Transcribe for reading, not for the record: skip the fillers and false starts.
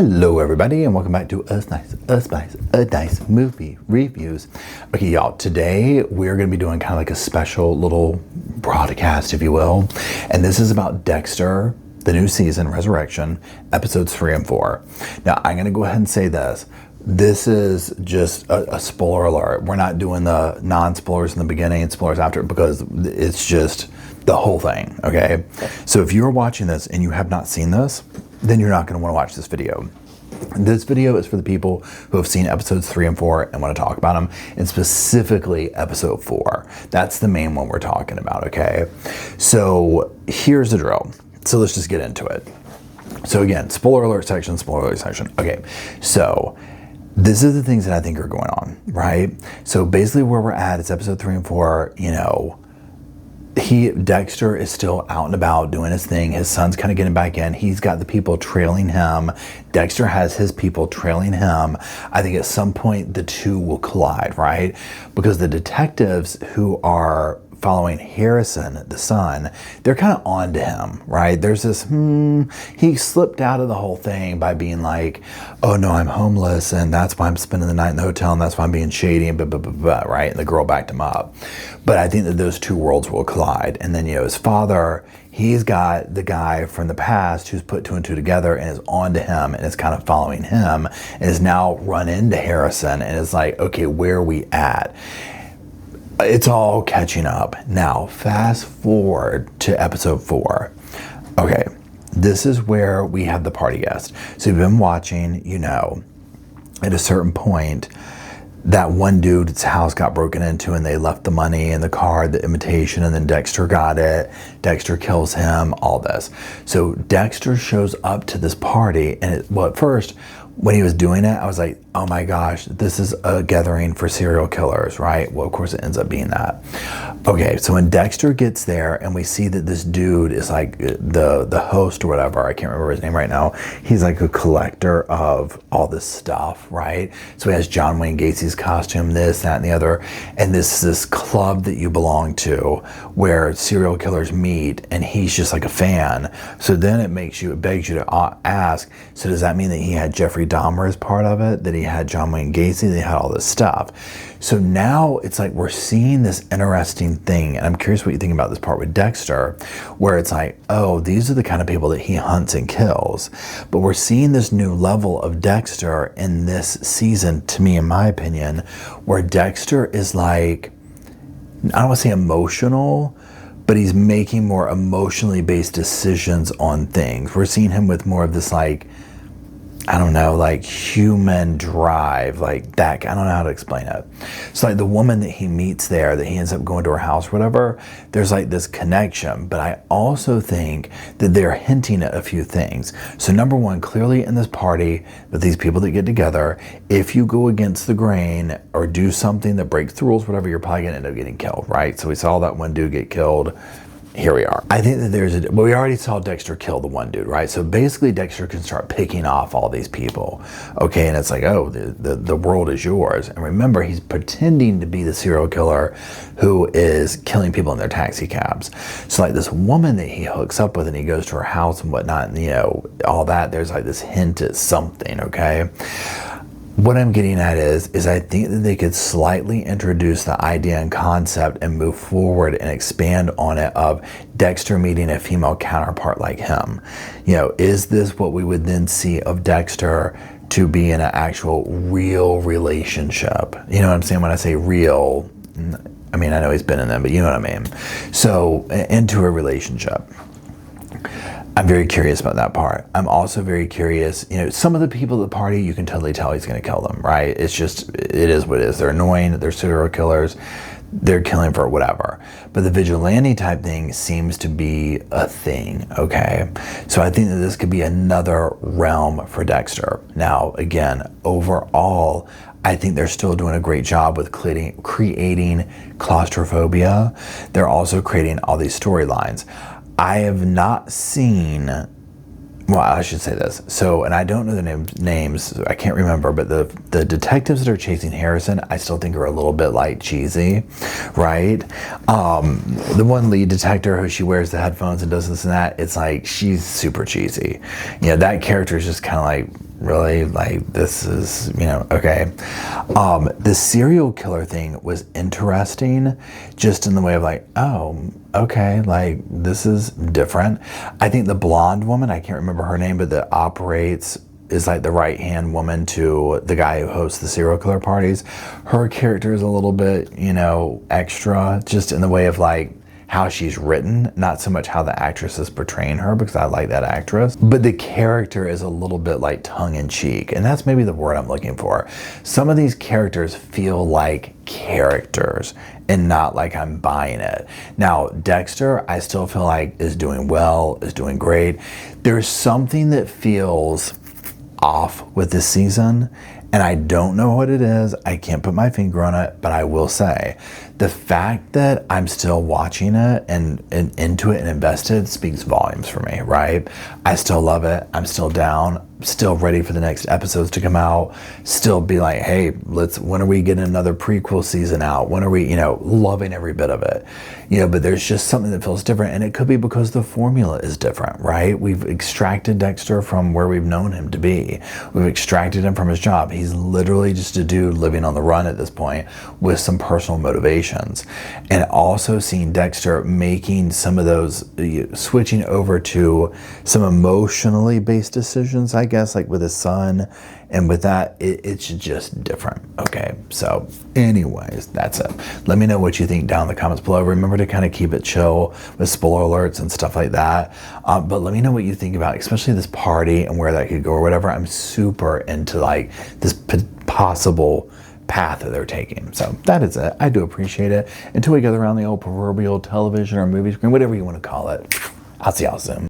Hello everybody and welcome back to Us Nice Movie Reviews. Okay y'all, today we're going to be doing kind of like a special little broadcast, if you will. And this is about Dexter, the new season, Resurrection, episodes 3 and 4. Now I'm going to go ahead and say this. This is just a spoiler alert. We're not doing the non-spoilers in the beginning and spoilers after, because it's just the whole thing, okay? So if you're watching this and you have not seen this, then you're not going to want to watch this video. This video is for the people who have seen episodes 3 and 4 and want to talk about them, and specifically episode 4. That's the main one we're talking about, okay? So here's the drill. So let's just get into it. So again, spoiler alert section, spoiler alert section. Okay, so this is the things that I think are going on, right? So basically where we're at is episode 3 and 4, you know, Dexter is still out and about doing his thing. His son's kind of getting back in. He's got the people trailing him. Dexter has his people trailing him. I think at some point the two will collide, right? Because the detectives who are following Harrison, the son, they're kind of on to him, right? There's this, he slipped out of the whole thing by being like, oh no, I'm homeless and that's why I'm spending the night in the hotel and that's why I'm being shady and blah, blah, blah, blah, right? And the girl backed him up. But I think that those two worlds will collide. And then, you know, his father, he's got the guy from the past who's put 2 and 2 together and is on to him and is kind of following him and is now run into Harrison and is like, okay, where are we at? It's all catching up. Now, fast forward to episode 4. Okay, this is where we have the party guest. So you've been watching, you know, at a certain point, that one dude's house got broken into and they left the money and the card, the invitation, and then Dexter got it. Dexter kills him, all this. So Dexter shows up to this party and well, at first, when he was doing it, I was like, oh my gosh, this is a gathering for serial killers, right? Well, of course it ends up being that. Okay, so when Dexter gets there and we see that this dude is like the host or whatever, I can't remember his name right now. He's like a collector of all this stuff, right? So he has John Wayne Gacy's costume, this, that, and the other. And this club that you belong to where serial killers meet, and he's just like a fan. So then it begs you to ask, so does that mean that he had Jeffrey Dahmer as part of it? That he had John Wayne Gacy, they had all this stuff. So now it's like we're seeing this interesting thing, and I'm curious what you think about this part with Dexter, where it's like, oh, these are the kind of people that he hunts and kills. But we're seeing this new level of Dexter in this season, to me, in my opinion, where Dexter is like, I don't want to say emotional, but he's making more emotionally based decisions on things. We're seeing him with more of this, like, I don't know, like human drive, like that. I don't know how to explain it. So like the woman that he meets there, that he ends up going to her house or whatever, there's like this connection. But I also think that they're hinting at a few things. So number one, clearly in this party with these people that get together, if you go against the grain or do something that breaks the rules, whatever, you're probably gonna end up getting killed, right? So we saw that one dude get killed. Here we are. I think that we already saw Dexter kill the one dude, right? So basically Dexter can start picking off all these people, okay? And it's like, oh, the world is yours. And remember, he's pretending to be the serial killer who is killing people in their taxi cabs. So like this woman that he hooks up with and he goes to her house and whatnot, and you know, all that, there's like this hint at something, okay? What I'm getting at is I think that they could slightly introduce the idea and concept and move forward and expand on it of Dexter meeting a female counterpart like him. You know, is this what we would then see of Dexter to be in an actual real relationship? You know what I'm saying when I say real? I mean, I know he's been in them, but you know what I mean. So into a relationship. I'm very curious about that part. I'm also very curious, you know, some of the people at the party, you can totally tell he's going to kill them, right? It's just, it is what it is. They're annoying, they're serial killers, they're killing for whatever. But the vigilante type thing seems to be a thing, okay? So I think that this could be another realm for Dexter. Now, again, overall, I think they're still doing a great job with creating claustrophobia. They're also creating all these storylines. I have not seen, well, I should say this. So, and I don't know the names, I can't remember, but the detectives that are chasing Harrison, I still think are a little bit like cheesy, right? The one lead detective who she wears the headphones and does this and that, it's like, she's super cheesy. You know, that character is just kind of like, really? Like, this is, you know, okay. The serial killer thing was interesting, just in the way of like, oh, okay, like, this is different. I think the blonde woman, I can't remember her name, but that operates, is like the right-hand woman to the guy who hosts the serial killer parties. Her character is a little bit, you know, extra, just in the way of like, how she's written, not so much how the actress is portraying her, because I like that actress, but the character is a little bit like tongue-in-cheek, and that's maybe the word I'm looking for. Some of these characters feel like characters and not like I'm buying it. Now, Dexter, I still feel like is doing well, is doing great. There's something that feels off with this season, and I don't know what it is. I can't put my finger on it, but I will say the fact that I'm still watching it and into it and invested speaks volumes for me, right? I still love it. I'm still down, still ready for the next episodes to come out, still be like, hey, when are we getting another prequel season out? When are we, you know, loving every bit of it, you know, but there's just something that feels different, and it could be because the formula is different, right? We've extracted Dexter from where we've known him to be. We've extracted him from his job. He's literally just a dude living on the run at this point with some personal motivations. And also seeing Dexter making some of those, switching over to some emotionally based decisions, I guess, like with his son, and with that, it's just different. Okay, so anyways, that's it. Let me know what you think down in the comments below. Remember to kind of keep it chill with spoiler alerts and stuff like that. But let me know what you think about, especially this party and where that could go or whatever. I'm super into like this possible path that they're taking. So that is it. I do appreciate it. Until we gather around the old proverbial television or movie screen, whatever you want to call it, I'll see y'all soon.